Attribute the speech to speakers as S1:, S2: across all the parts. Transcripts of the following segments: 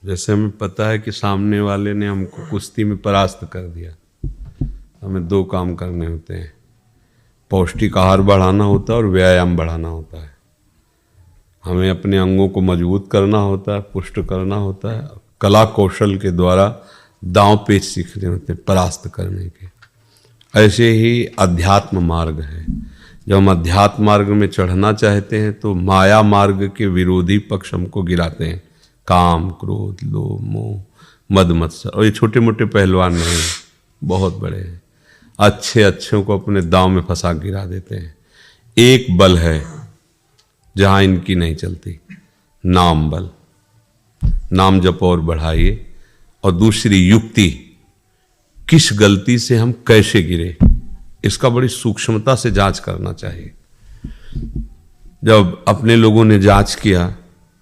S1: जैसे हमें पता है कि सामने वाले ने हमको कुश्ती में परास्त कर दिया, हमें दो काम करने होते हैं, पौष्टिक आहार बढ़ाना होता है और व्यायाम बढ़ाना होता है। हमें अपने अंगों को मजबूत करना होता है, पुष्ट करना होता है, कला कौशल के द्वारा दांव पेच सीखने होते हैं परास्त करने के। ऐसे ही अध्यात्म मार्ग है। जब हम अध्यात्म मार्ग में चढ़ना चाहते हैं तो माया मार्ग के विरोधी पक्ष हमको गिराते हैं, काम, क्रोध, लोभ, मोह, मद मत्सर। और ये छोटे मोटे पहलवान नहीं, बहुत बड़े हैं, अच्छे अच्छों को अपने दांव में फंसा गिरा देते हैं। एक बल है जहां इनकी नहीं चलती, नाम बल। नाम जप और बढ़ाइए। और दूसरी युक्ति, किस गलती से हम कैसे गिरे, इसका बड़ी सूक्ष्मता से जांच करना चाहिए। जब अपने लोगों ने जांच किया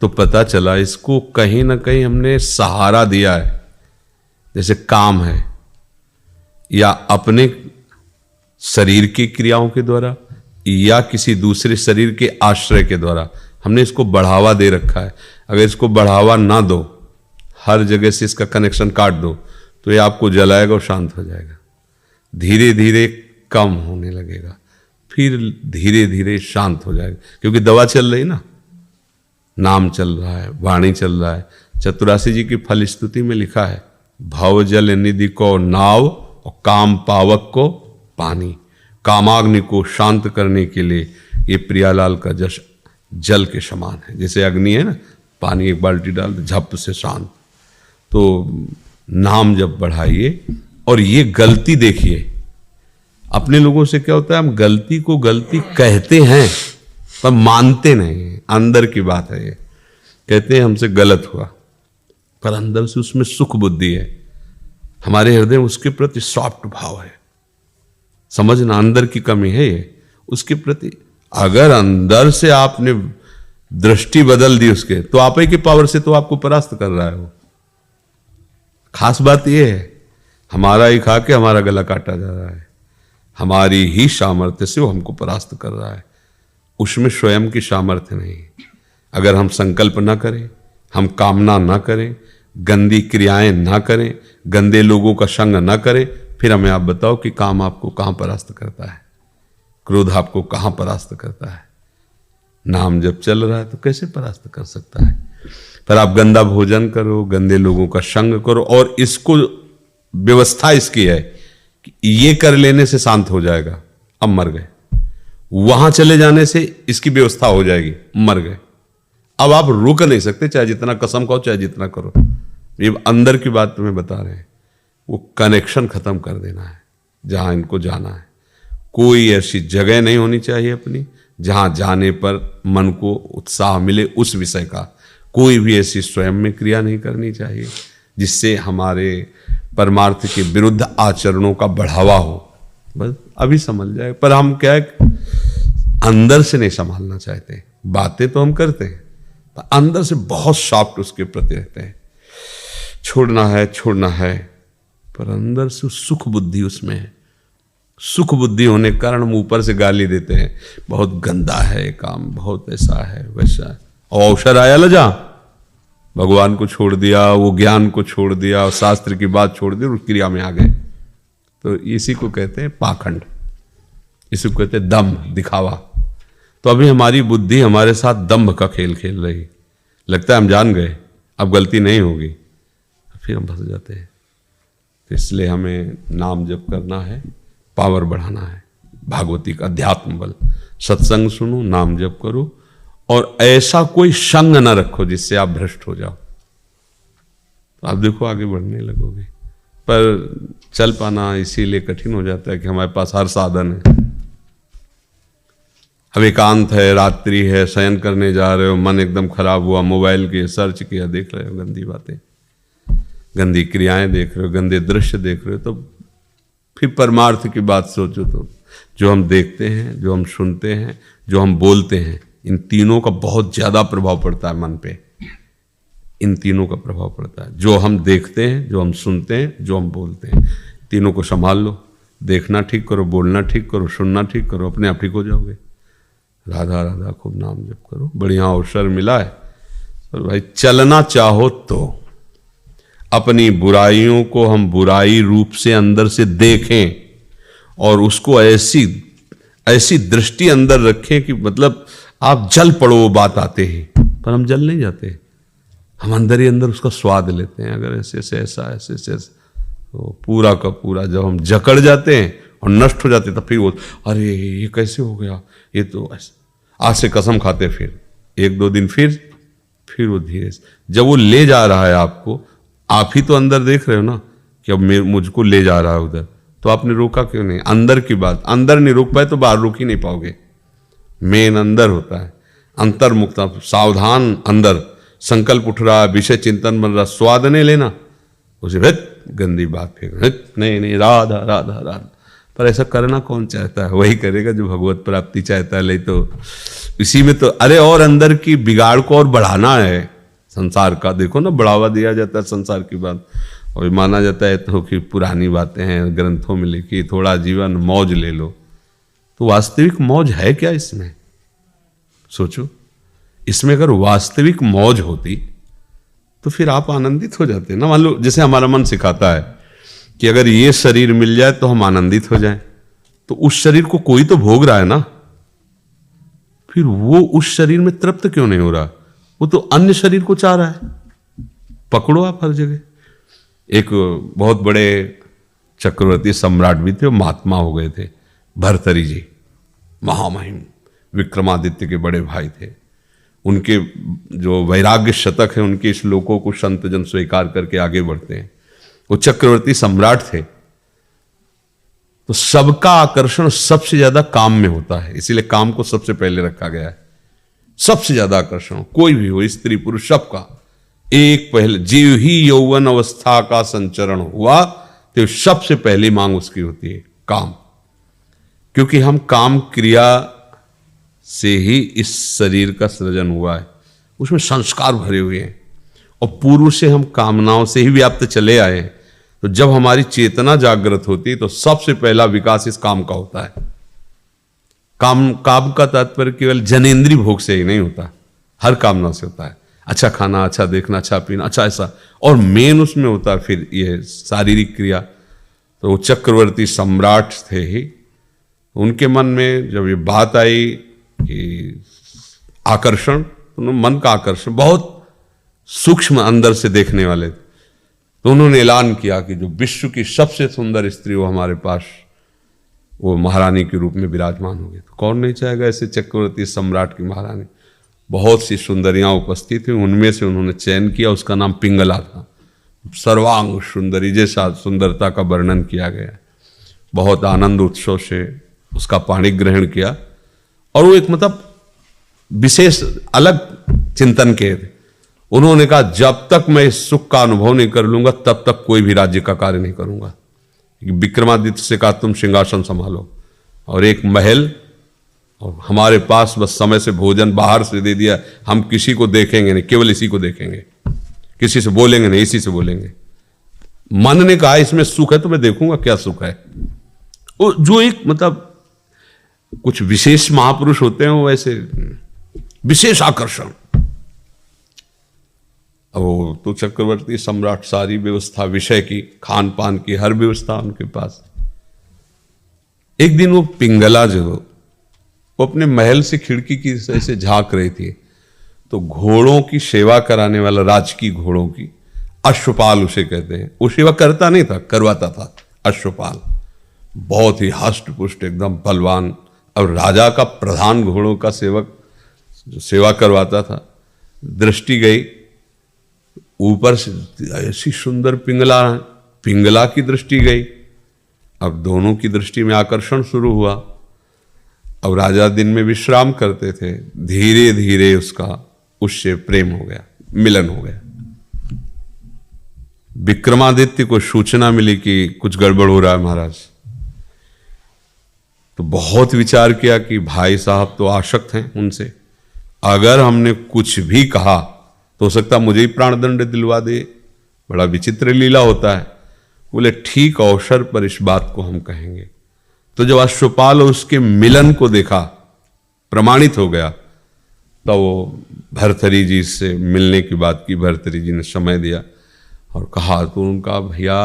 S1: तो पता चला इसको कहीं ना कहीं हमने सहारा दिया है, जैसे काम है या अपने शरीर की क्रियाओं के द्वारा या किसी दूसरे शरीर के आश्रय के द्वारा हमने इसको बढ़ावा दे रखा है। अगर इसको बढ़ावा ना दो, हर जगह से इसका कनेक्शन काट दो, तो ये आपको जलाएगा और शांत हो जाएगा। धीरे धीरे कम होने लगेगा, फिर धीरे धीरे शांत हो जाएगा, क्योंकि दवा चल रही ना, नाम चल रहा है, वाणी चल रहा है। चतुरासी जी की फल स्तुति में लिखा है, भव जल निधि को नाव और काम पावक को पानी। कामाग्नि को शांत करने के लिए ये प्रियालाल का जश जल के समान है। जैसे अग्नि है ना, पानी एक बाल्टी डाल दो, झप से शांत। तो नाम जब बढ़ाइए। और ये गलती देखिए, अपने लोगों से क्या होता है, हम गलती को गलती कहते हैं पर मानते नहीं। अंदर की बात है, ये कहते हैं हमसे गलत हुआ, पर अंदर से उसमें सुख बुद्धि है, हमारे हृदय में उसके प्रति सॉफ्ट भाव है। समझना, अंदर की कमी है ये उसके प्रति। अगर अंदर से आपने दृष्टि बदल दी उसके, तो आप ही की पावर से तो आपको परास्त कर रहा है वो। खास बात ये है, हमारा ही खा के हमारा गला काटा जा रहा है, हमारी ही सामर्थ्य से वो हमको परास्त कर रहा है, उसमें स्वयं की सामर्थ्य नहीं। अगर हम संकल्प ना करें, हम कामना ना करें, गंदी क्रियाएं ना करें, गंदे लोगों का संग ना करें, फिर हमें आप बताओ कि काम आपको कहां परास्त करता है, क्रोध आपको कहां परास्त करता है। नाम जब चल रहा है तो कैसे परास्त कर सकता है। पर आप गंदा भोजन करो, गंदे लोगों का संग करो, और इसको व्यवस्था इसकी है कि ये कर लेने से शांत हो जाएगा, अब मर गए। वहां चले जाने से इसकी व्यवस्था हो जाएगी, मर गए। अब आप रोक नहीं सकते, चाहे जितना कसम खाओ, चाहे जितना करो। ये अंदर की बात तुम्हें बता रहे हैं, वो कनेक्शन खत्म कर देना है जहां इनको जाना है। कोई ऐसी जगह नहीं होनी चाहिए अपनी जहां जाने पर मन को उत्साह मिले उस विषय का। कोई भी ऐसी स्वयं में क्रिया नहीं करनी चाहिए जिससे हमारे परमार्थ के विरुद्ध आचरणों का बढ़ावा हो। बस अभी समझ जाए। पर हम क्या है, अंदर से नहीं संभालना चाहते। बातें तो हम करते हैं पर अंदर से बहुत सॉफ्ट उसके प्रति रहते हैं। छोड़ना है, पर अंदर से सुख बुद्धि उसमें है। सुख बुद्धि होने के कारण हम ऊपर से गाली देते हैं, बहुत गंदा है काम, बहुत ऐसा है वैसा है। और अवसर आया लजा, भगवान को छोड़ दिया, वो ज्ञान को छोड़ दिया, और शास्त्र की बात छोड़ दी और क्रिया में आ गए। तो इसी को कहते हैं पाखंड, इसी को कहते हैं दम्भ, दिखावा। तो अभी हमारी बुद्धि हमारे साथ दम्भ का खेल खेल रही। लगता है हम जान गए, अब गलती नहीं होगी, फिर हम फंस जाते हैं। तो इसलिए हमें नाम जप करना है, पावर बढ़ाना है, भागवती का अध्यात्म बल। सत्संग सुनो, नाम जप करो, और ऐसा कोई संग न रखो जिससे आप भ्रष्ट हो जाओ। तो आप देखो आगे बढ़ने लगोगे। पर चल पाना इसीलिए कठिन हो जाता है कि हमारे पास हर साधन है। अब एकांत है, रात्रि है, शयन करने जा रहे हो, मन एकदम खराब हुआ, मोबाइल के सर्च किया, देख रहे हो गंदी बातें, गंदी क्रियाएं देख रहे हो, गंदे दृश्य देख रहे हो, तो फिर परमार्थ की बात सोचो। तो जो हम देखते हैं, जो हम सुनते हैं, जो हम बोलते हैं, इन तीनों का बहुत ज्यादा प्रभाव पड़ता है मन पे। इन तीनों का प्रभाव पड़ता है, जो हम देखते हैं, जो हम सुनते हैं, जो हम बोलते हैं। तीनों को संभाल लो, देखना ठीक करो, बोलना ठीक करो, सुनना ठीक करो, अपने आप ठीक हो जाओगे। राधा राधा खूब नाम जप करो। बढ़िया अवसर मिला है, और भाई चलना चाहो तो अपनी बुराइयों को हम बुराई रूप से अंदर से देखें और उसको ऐसी ऐसी दृष्टि अंदर रखें कि मतलब आप जल पड़ो वो बात आते ही, पर हम जल नहीं जाते, हम अंदर ही अंदर उसका स्वाद लेते हैं। अगर ऐसे ऐसे ऐसा ऐसे ऐसे तो पूरा का पूरा जब हम जकड़ जाते हैं और नष्ट हो जाते हैं, तब फिर वो अरे ये कैसे हो गया, ये तो ऐसे आज से कसम खाते, फिर एक दो दिन फिर वो धीरे से जब वो ले जा रहा है आपको, आप ही तो अंदर देख रहे हो ना कि अब मुझको ले जा रहा है उधर, तो आपने रोका क्यों नहीं? अंदर की बात अंदर नहीं रोक पाए तो बाहर रोक ही नहीं पाओगे। मेन अंदर होता है, अंतर्मुक्त सावधान अंदर। संकल्प उठ रहा, विषय चिंतन बन रहा, स्वाद नहीं लेना, उसे हित गंदी बात फेंक, हित नहीं राधा राधा राधा। पर ऐसा करना कौन चाहता है? वही करेगा जो भगवत प्राप्ति चाहता है। ले तो इसी में तो अरे और अंदर की बिगाड़ को और बढ़ाना है। संसार का देखो ना, बढ़ावा दिया जाता है संसार की बात, और माना जाता है तो कि पुरानी बातें हैं ग्रंथों में लिखी, थोड़ा जीवन मौज ले लो। तो वास्तविक मौज है क्या इसमें? सोचो, इसमें अगर वास्तविक मौज होती तो फिर आप आनंदित हो जाते ना। मान लो जैसे हमारा मन सिखाता है कि अगर ये शरीर मिल जाए तो हम आनंदित हो जाएं, तो उस शरीर को कोई तो भोग रहा है ना, फिर वो उस शरीर में तृप्त क्यों नहीं हो रहा? वो तो अन्य शरीर को चाह रहा है। पकड़ो आप हर जगह। एक बहुत बड़े चक्रवर्ती सम्राट भी थे, वो महात्मा हो गए थे, भर्तृहरि जी, महामहिम विक्रमादित्य के बड़े भाई थे। उनके जो वैराग्य शतक है, उनके श्लोकों को संत जन स्वीकार करके आगे बढ़ते हैं। वो चक्रवर्ती सम्राट थे, तो सबका आकर्षण सबसे ज्यादा काम में होता है, इसीलिए काम को सबसे पहले रखा गया है। सबसे ज्यादा आकर्षण कोई भी हो, स्त्री पुरुष सबका, एक पहले जीव ही यौवन अवस्था का संचरण हुआ तो सबसे पहली मांग उसकी होती है काम, क्योंकि हम काम क्रिया से ही इस शरीर का सृजन हुआ है, उसमें संस्कार भरे हुए हैं और पूर्व से हम कामनाओं से ही व्याप्त चले आए हैं। तो जब हमारी चेतना जागृत होती है तो सबसे पहला विकास इस काम का होता है। काम का तात्पर्य केवल जनेंद्रीय भोग से ही नहीं होता, हर कामना से होता है। अच्छा खाना, अच्छा देखना, अच्छा पीना, अच्छा ऐसा, और मेन उसमें होता है फिर ये शारीरिक क्रिया। तो वो चक्रवर्ती सम्राट थे ही, उनके मन में जब ये बात आई कि आकर्षण, तो मन का आकर्षण बहुत सूक्ष्म अंदर से देखने वाले थे, तो उन्होंने ऐलान किया कि जो विश्व की सबसे सुंदर स्त्री वो हमारे पास वो महारानी के रूप में विराजमान होगी। तो कौन नहीं चाहेगा ऐसे चक्रवर्ती सम्राट की महारानी? बहुत सी सुंदरियां उपस्थित थी, उनमें से उन्होंने चयन किया, उसका नाम पिंगला था। सर्वांग सुंदरी जैसा सुंदरता का वर्णन किया गया। बहुत आनंद उत्सव से उसका पाणी ग्रहण किया, और वो एक मतलब विशेष अलग चिंतन के थे। उन्होंने कहा जब तक मैं इस सुख का अनुभव नहीं कर लूंगा तब तक कोई भी राज्य का कार्य नहीं करूंगा। विक्रमादित्य से कहा तुम सिंहासन संभालो और एक महल, और हमारे पास बस समय से भोजन बाहर से दे दिया, हम किसी को देखेंगे नहीं, केवल इसी को देखेंगे, किसी से बोलेंगे नहीं, इसी से बोलेंगे। मन ने कहा इसमें सुख है तो मैं देखूंगा क्या सुख है। वो जो एक मतलब कुछ विशेष महापुरुष होते हैं, वो ऐसे विशेष आकर्षण। वो तो चक्रवर्ती सम्राट, सारी व्यवस्था विषय की, खान पान की, हर व्यवस्था उनके पास। एक दिन वो पिंगला जो वो अपने महल से खिड़की की ऐसे झांक रही थी, तो घोड़ों की सेवा कराने वाला, राजकीय घोड़ों की, अश्वपाल उसे कहते हैं, वो सेवा करता नहीं था, करवाता था अश्वपाल। बहुत ही हष्ट पुष्ट एकदम बलवान, और राजा का प्रधान घोड़ों का सेवक जो सेवा करवाता था। दृष्टि गई ऊपर से, ऐसी सुंदर पिंगला की दृष्टि गई। अब दोनों की दृष्टि में आकर्षण शुरू हुआ। अब राजा दिन में विश्राम करते थे, धीरे धीरे उससे प्रेम हो गया, मिलन हो गया। विक्रमादित्य को सूचना मिली कि कुछ गड़बड़ हो रहा है महाराज, तो बहुत विचार किया कि भाई साहब तो आसक्त हैं उनसे, अगर हमने कुछ भी कहा तो हो सकता मुझे ही प्राणदंड दिलवा दे, बड़ा विचित्र लीला होता है। बोले ठीक अवसर पर इस बात को हम कहेंगे। तो जब अश्वपाल उसके मिलन को देखा, प्रमाणित हो गया, तो वो भर्तृहरि जी से मिलने की बात की। भर्तृहरि जी ने समय दिया, और कहा तो उनका, भैया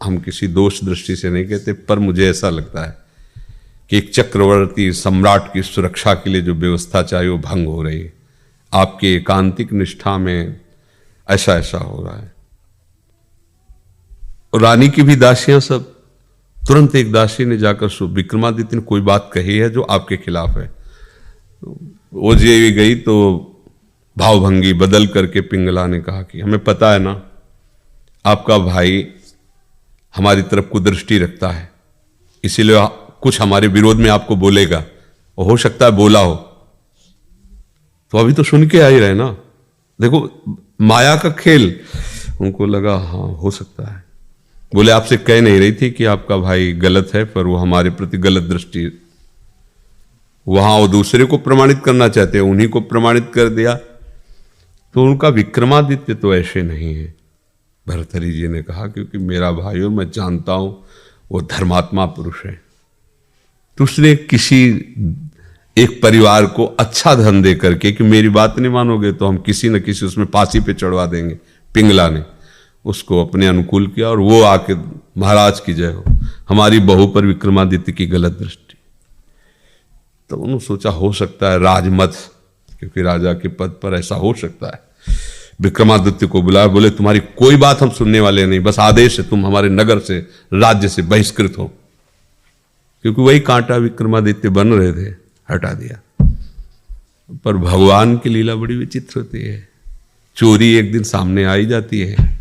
S1: हम किसी दोष दृष्टि से नहीं कहते, पर मुझे ऐसा लगता है कि एक चक्रवर्ती सम्राट की सुरक्षा के लिए जो व्यवस्था चाहिए वो भंग हो रही है। आपके एकांतिक निष्ठा में ऐसा ऐसा हो रहा है। और रानी की भी दासियां सब, तुरंत एक दासी ने जाकर विक्रमादित्य ने कोई बात कही है जो आपके खिलाफ है। वो जे गई तो भावभंगी बदल करके पिंगला ने कहा कि हमें पता है ना, आपका भाई हमारी तरफ को दृष्टि रखता है, इसीलिए कुछ हमारे विरोध में आपको बोलेगा, और हो सकता है बोला हो। तो अभी तो सुन के आ ही रहे ना, देखो माया का खेल। उनको लगा हाँ हो सकता है। बोले आपसे कह नहीं रही थी कि आपका भाई गलत है, पर वो हमारे प्रति गलत दृष्टि, वहां वो दूसरे को प्रमाणित करना चाहते हैं, उन्हीं को प्रमाणित कर दिया। तो उनका विक्रमादित्य तो ऐसे नहीं है, भर्तृहरि जी ने कहा, क्योंकि मेरा भाई और मैं जानता हूं वो धर्मात्मा पुरुष है। तो उसने किसी एक परिवार को अच्छा धन दे करके कि मेरी बात नहीं मानोगे तो हम किसी न किसी उसमें फांसी पे चढ़वा देंगे, पिंगला ने उसको अपने अनुकूल किया। और वो आके महाराज की जय हो, हमारी बहू पर विक्रमादित्य की गलत दृष्टि। तो उन्होंने सोचा हो सकता है राजमत, क्योंकि राजा के पद पर ऐसा हो सकता है। विक्रमादित्य को बुलाया, बोले तुम्हारी कोई बात हम सुनने वाले नहीं, बस आदेश है तुम हमारे नगर से, राज्य से बहिष्कृत हो। क्योंकि वही कांटा विक्रमादित्य बन रहे थे, हटा दिया। पर भगवान की लीला बड़ी विचित्र होती है। चोरी एक दिन सामने आ ही जाती है।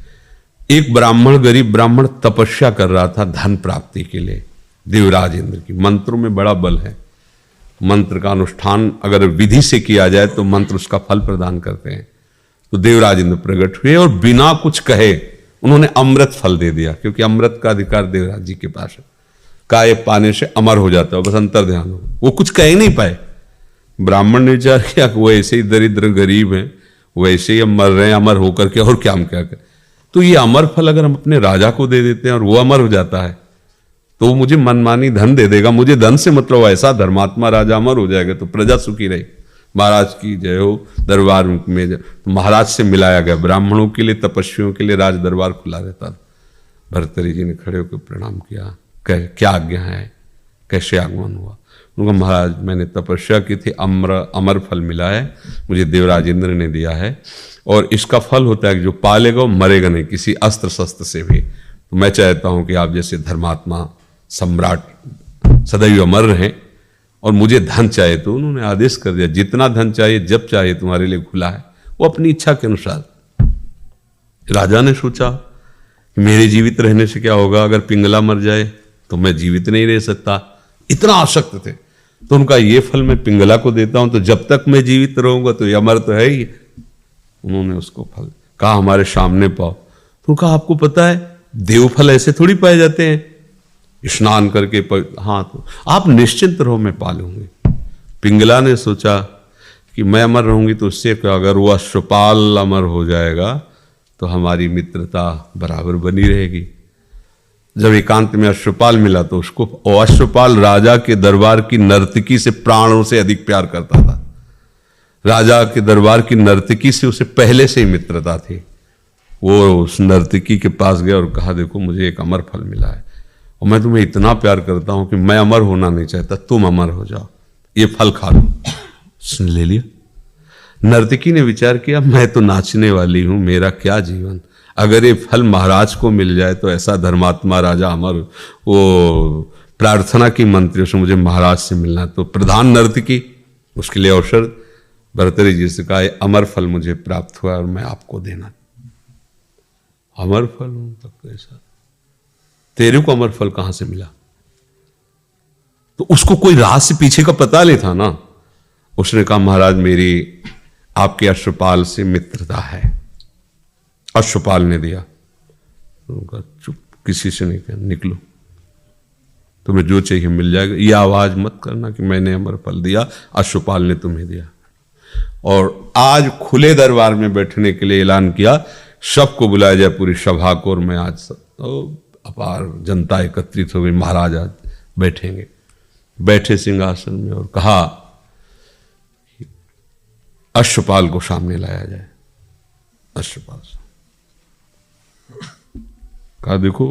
S1: एक ब्राह्मण, गरीब ब्राह्मण तपस्या कर रहा था धन प्राप्ति के लिए, देवराज इंद्र की। मंत्रों में बड़ा बल है, मंत्र का अनुष्ठान अगर विधि से किया जाए तो मंत्र उसका फल प्रदान करते हैं। तो देवराज इंद्र प्रकट हुए और बिना कुछ कहे उन्होंने अमृत फल दे दिया, क्योंकि अमृत का अधिकार देवराज जी के पास है। का ये पाने से अमर हो जाता है, बस अंतर ध्यान हो। वो कुछ कह ही नहीं पाए। ब्राह्मण ने विचार किया कि वो ऐसे ही दरिद्र गरीब हैं, वो ऐसे ही हम मर रहे हैं, अमर होकर के, और क्या हम क्या करें। तो ये अमर फल अगर हम अपने राजा को दे देते हैं और वो अमर हो जाता है तो वो मुझे मनमानी धन दे देगा, मुझे धन से मतलब ऐसा धर्मात्मा राजा अमर हो जाएगा तो प्रजा सुखी रही। महाराज की जय हो। दरबार में तो महाराज से मिलाया गया। ब्राह्मणों के लिए, तपस्वियों के लिए राज दरबार खुला रहता था। भर्तृहरि जी ने खड़े होकर प्रणाम किया, क्या आज्ञा है, कैसे आगमन हुआ। उनका महाराज मैंने तपस्या की थी, अमर फल मिला है, मुझे देवराज इंद्र ने दिया है, और इसका फल होता है कि जो पालेगा वो मरेगा नहीं किसी अस्त्र शस्त्र से भी। तो मैं चाहता हूं कि आप जैसे धर्मात्मा सम्राट सदैव अमर रहें, और मुझे धन चाहिए। तो उन्होंने आदेश कर दिया जितना धन चाहिए जब चाहिए तुम्हारे लिए खुला है, वो अपनी इच्छा के अनुसार। राजा ने सोचा कि मेरे जीवित रहने से क्या होगा, अगर पिंगला मर जाए तो मैं जीवित नहीं रह सकता, इतना आसक्त थे। तो उनका ये फल मैं पिंगला को देता हूं, तो जब तक मैं जीवित रहूंगा तो ये अमर तो है ही। उन्होंने उसको फल कहा हमारे सामने पाओ। तो उनका आपको पता है देव फल ऐसे थोड़ी पाए जाते हैं, स्नान करके हाँ, तो आप निश्चिंत रहो मैं पा लूंगी। पिंगला ने सोचा कि मैं अमर रहूंगी तो उससे क्या, अगर वो अश्वपाल अमर हो जाएगा तो हमारी मित्रता बराबर बनी रहेगी। जब एकांत में अश्वपाल मिला तो उसको, और अश्वपाल राजा के दरबार की नर्तकी से प्राणों से अधिक प्यार करता था। राजा के दरबार की नर्तकी से उसे पहले से ही मित्रता थी। वो उस नर्तकी के पास गया और कहा देखो मुझे एक अमर फल मिला है, और मैं तुम्हें इतना प्यार करता हूं कि मैं अमर होना नहीं चाहता, तुम अमर हो जाओ, ये फल खा लो। सुन ले लिया। नर्तकी ने विचार किया मैं तो नाचने वाली हूं, मेरा क्या जीवन, अगर ये फल महाराज को मिल जाए तो ऐसा धर्मात्मा राजा अमर, वो प्रार्थना की मंत्रियों से मुझे महाराज से मिलना। तो प्रधान नर्तकी उसके लिए अवसर, भर्तृहरि जी से कहा अमर फल मुझे प्राप्त हुआ और मैं आपको देना। अमर फल उनका कैसा, तेरे को अमर फल कहां से मिला? तो उसको कोई रहस्य पीछे का पता नहीं था ना। उसने कहा महाराज मेरी आपके अश्वपाल से मित्रता है, अश्वपाल ने दिया। उनका चुप, किसी से नहीं कहना, निकलो, तुम्हें जो चाहिए मिल जाएगा, ये आवाज मत करना कि मैंने अमर फल दिया, अश्वपाल ने तुम्हें दिया। और आज खुले दरबार में बैठने के लिए ऐलान किया, सबको बुलाया जाए पूरी सभा को, और मैं आज तो अपार जनता एकत्रित हो गई, महाराज आज बैठेंगे। बैठे सिंहासन में और कहा अश्वपाल को सामने लाया जाए। अश्वपाल कहा देखो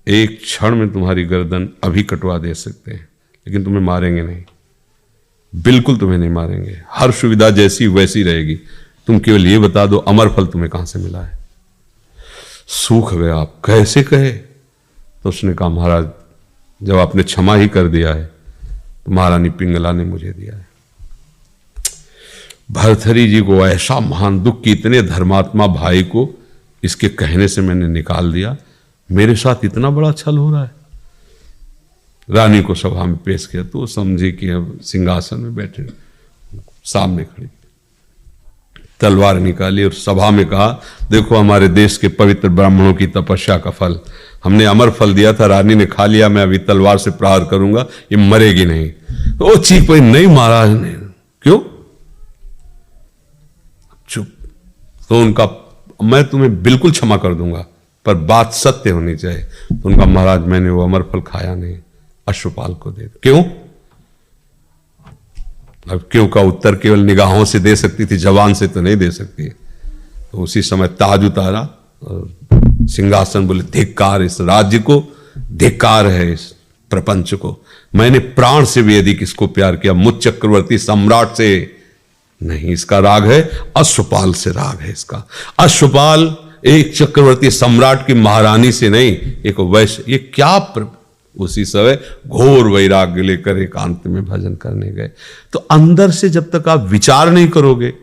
S1: एक क्षण में तुम्हारी गर्दन अभी कटवा दे सकते हैं, लेकिन तुम्हें मारेंगे नहीं, बिल्कुल तुम्हें नहीं मारेंगे, हर सुविधा जैसी वैसी रहेगी, तुम केवल ये बता दो अमर फल तुम्हें कहां से मिला है। सूख गए आप, कैसे कहे? तो उसने कहा महाराज जब आपने क्षमा ही कर दिया है तो महारानी पिंगला ने मुझे दिया है। भर्तृहरि जी को ऐसा महान दुख कि इतने धर्मात्मा भाई को इसके कहने से मैंने निकाल दिया, मेरे साथ इतना बड़ा छल हो रहा है। रानी को सभा में पेश किया तो समझी कि अब सिंहासन में बैठे, सामने खड़ी तलवार निकाली और सभा में कहा देखो हमारे देश के पवित्र ब्राह्मणों की तपस्या का फल, हमने अमर फल दिया था, रानी ने खा लिया, मैं अभी तलवार से प्रहार करूंगा, ये मरेगी नहीं। तो वो चीख पड़ी नहीं महाराज ने, क्यों? चुप। तो उनका मैं तुम्हें बिल्कुल क्षमा कर दूंगा पर बात सत्य होनी चाहिए। तो उनका महाराज मैंने वो अमर फल खाया नहीं, अश्वपाल को दे। क्यों? अब क्यों का उत्तर केवल निगाहों से दे सकती थी, जवान से तो नहीं दे सकती। तो उसी समय ताज उतारा और सिंहासन बोले धिक्कार इस राज्य को, धिक्कार है इस प्रपंच को, मैंने प्राण से भी यदि किसको प्यार किया मुझ चक्रवर्ती सम्राट से नहीं, इसका राग है अश्वपाल से, राग है इसका। अश्वपाल एक चक्रवर्ती सम्राट की महारानी से नहीं, एक वैश्य, ये क्या उसी समय घोर वैराग्य लेकर एकांत में भजन करने गए। तो अंदर से जब तक आप विचार नहीं करोगे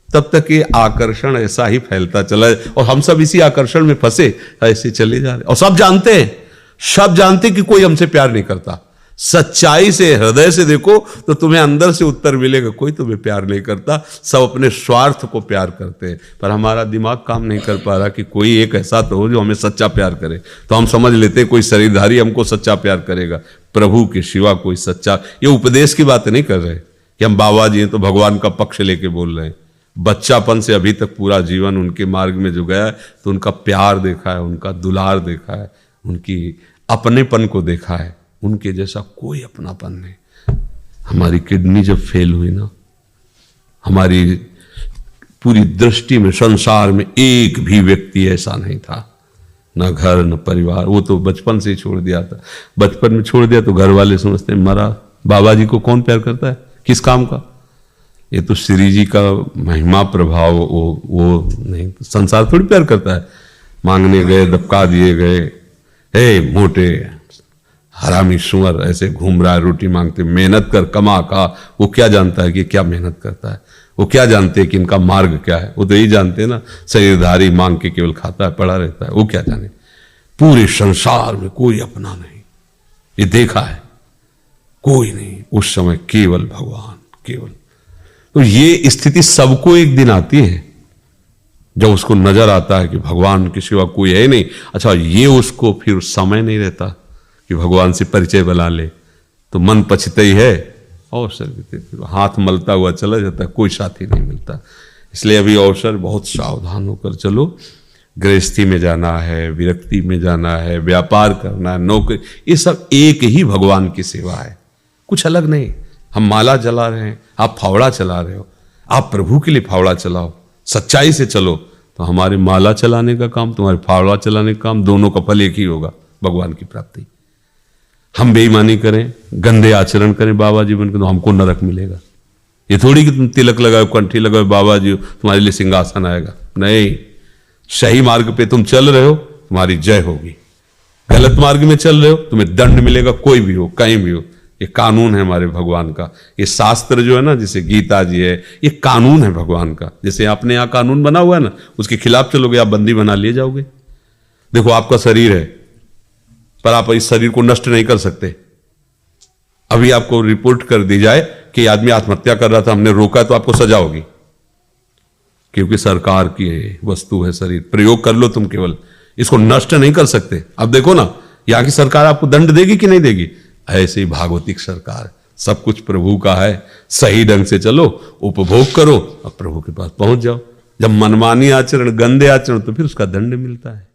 S1: तब तक ये आकर्षण ऐसा ही फैलता चला है और हम सब इसी आकर्षण में फंसे ऐसे चले जा रहे। और सब जानते हैं, सब जानते कि कोई हमसे प्यार नहीं करता। सच्चाई से हृदय से देखो तो तुम्हें अंदर से उत्तर मिलेगा, कोई तुम्हें प्यार नहीं करता, सब अपने स्वार्थ को प्यार करते हैं। पर हमारा दिमाग काम नहीं कर पा रहा कि कोई एक ऐसा तो हो जो हमें सच्चा प्यार करे। तो हम समझ लेते हैं कोई शरीरधारी हमको सच्चा प्यार करेगा, प्रभु के सिवा कोई सच्चा। ये उपदेश की बात नहीं कर रहे कि हम बाबा जी हैं तो भगवान का पक्ष लेके बोल रहे हैं। बच्चापन से अभी तक पूरा जीवन उनके मार्ग में जो गया है तो उनका प्यार देखा है, उनका दुलार देखा है, उनकी अपनेपन को देखा है, उनके जैसा कोई अपनापन नहीं। हमारी किडनी जब फेल हुई ना, हमारी पूरी दृष्टि में संसार में एक भी व्यक्ति ऐसा नहीं था, न घर न परिवार, वो तो बचपन से ही छोड़ दिया था। बचपन में छोड़ दिया तो घर वाले समझते मरा। बाबा जी को कौन प्यार करता है, किस काम का? ये तो श्री जी का महिमा प्रभाव, वो नहीं, संसार थोड़ी प्यार करता है। मांगने गए दबका दिए गए, हे मोटे हरामी सुअर ऐसे घूम रहा है, रोटी मांगते, मेहनत कर कमा का। वो क्या जानता है कि क्या मेहनत करता है, वो क्या जानते हैं कि इनका मार्ग क्या है? वो तो यही जानते हैं ना, शरीरधारी मांग के केवल खाता है, पड़ा रहता है, वो क्या जाने। पूरे संसार में कोई अपना नहीं, ये देखा है, कोई नहीं। उस समय केवल भगवान, केवल। तो ये स्थिति सबको एक दिन आती है जब उसको नजर आता है कि भगवान के सिवा कोई है नहीं। अच्छा, ये उसको फिर समय नहीं रहता कि भगवान से परिचय बना ले, तो मन पछते ही है अवसर भी फिर हाथ मलता हुआ चला जाता है, कोई साथी नहीं मिलता। इसलिए अभी अवसर, बहुत सावधान होकर चलो। गृहस्थी में जाना है, विरक्ति में जाना है, व्यापार करना है, नौकरी, ये सब एक ही भगवान की सेवा है, कुछ अलग नहीं। हम माला जला रहे हैं, आप फावड़ा चला रहे हो, आप प्रभु के लिए फावड़ा चलाओ, सच्चाई से चलो, तो हमारे माला चलाने का काम, तुम्हारे फावड़ा चलाने का काम, दोनों का फल एक ही होगा, भगवान की प्राप्ति। हम बेईमानी करें, गंदे आचरण करें बाबा जी बनकर, तो हमको नरक मिलेगा। ये थोड़ी कि तुम तिलक लगाओ, कंठी लगाओ, बाबा जी तुम्हारे लिए सिंहासन आएगा, नहीं। सही मार्ग पे तुम चल रहे हो, तुम्हारी जय होगी। गलत मार्ग में चल रहे हो, तुम्हें दंड मिलेगा, कोई भी हो, कहीं भी हो। ये कानून है हमारे भगवान का। ये शास्त्र जो है ना, जैसे गीता जी है, ये कानून है भगवान का। जैसे आपने यहाँ कानून बना हुआ है ना, उसके खिलाफ चलोगे आप बंदी बना लिए जाओगे। देखो आपका शरीर है, पर आप इस शरीर को नष्ट नहीं कर सकते। अभी आपको रिपोर्ट कर दी जाए कि आदमी आत्महत्या कर रहा था, हमने रोका, तो आपको सजा होगी, क्योंकि सरकार की वस्तु है शरीर। प्रयोग कर लो तुम, केवल इसको नष्ट नहीं कर सकते। अब देखो ना, यहां की सरकार आपको दंड देगी कि नहीं देगी? ऐसे ही भागवतिक सरकार, सब कुछ प्रभु का है। सही ढंग से चलो, उपभोग करो और प्रभु के पास पहुंच जाओ। जब मनमानी आचरण, गंदे आचरण, तो फिर उसका दंड मिलता है।